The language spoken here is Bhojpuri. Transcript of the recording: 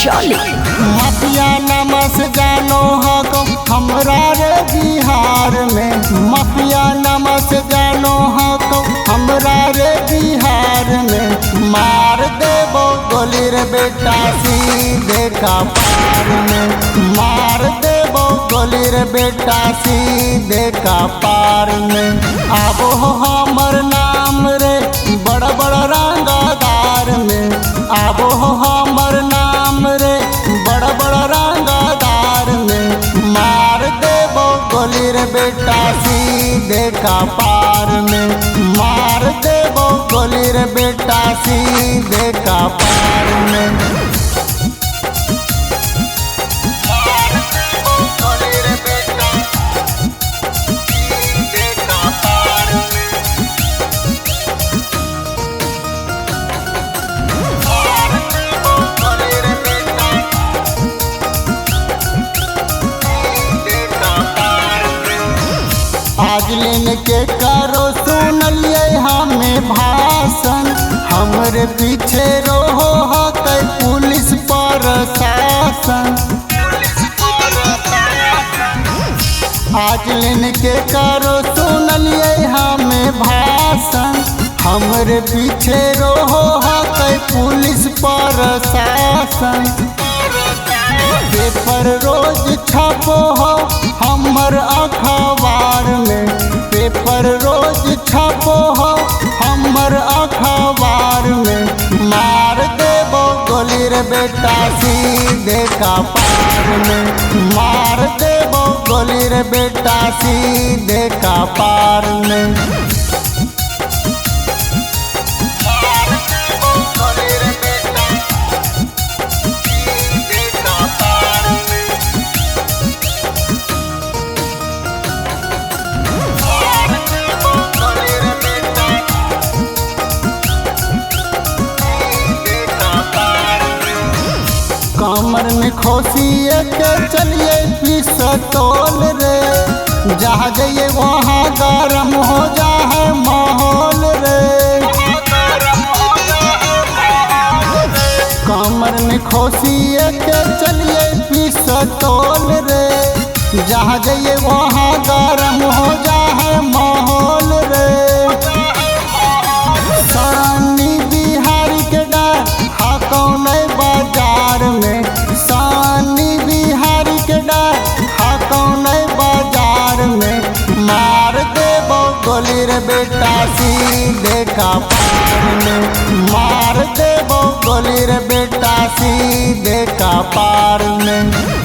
वैशाली। माफिया नमस जानो हको हमरा रे बिहार में, माफिया नमस जानो हको हमरा रे बिहार में। मार देबो गोली रे बेटा सीधे कपार में, मार देबो गोली रे बेटा सीधे कपार में। आबो हमर नाम रे बड़ा बड़ा रंगदार में, आबो हमर नाम रे बड़ा बड़ा रंगदार में। मार देबो गोली रे बेटा सीधे कपार में, मार देबो गोली रे बेटा सीधे कपार में। आज लेन के करो सुनलिए हमें भाषण, हमरे पीछे रहो हकै पुलिस प्रशासन। आज लेन के करो सुनलिए हमें भाषण, हमरे पीछे रहो हकै पुलिस प्रशासन। पेपर रोज छपो हो हमर अखबार में, पेपर रोज छपो हो हमर अखबार में। मार देबो गोली रे बेटा सीधे कपार में, मार देबो गोली रे बेटा सीधे कपार में। कमर में खोसिए के चलिए पिस्तौल रे, जहाँ जाइए वहाँ गरम हो जाए माहौल रे। कमर में खोसिए के चलिए पिस्तौल रे, जहाँ जाइए वहाँ गरम हो जाए माहौल रे। सानी बिहारी के डर हाको नहीं बाजार में, सानी बिहारी के डर हाको नहीं बाजार में। मार देबो गोली रे बेटा सीधे कपार में, मार देबो गोली रे बेटा सीधे कपार में।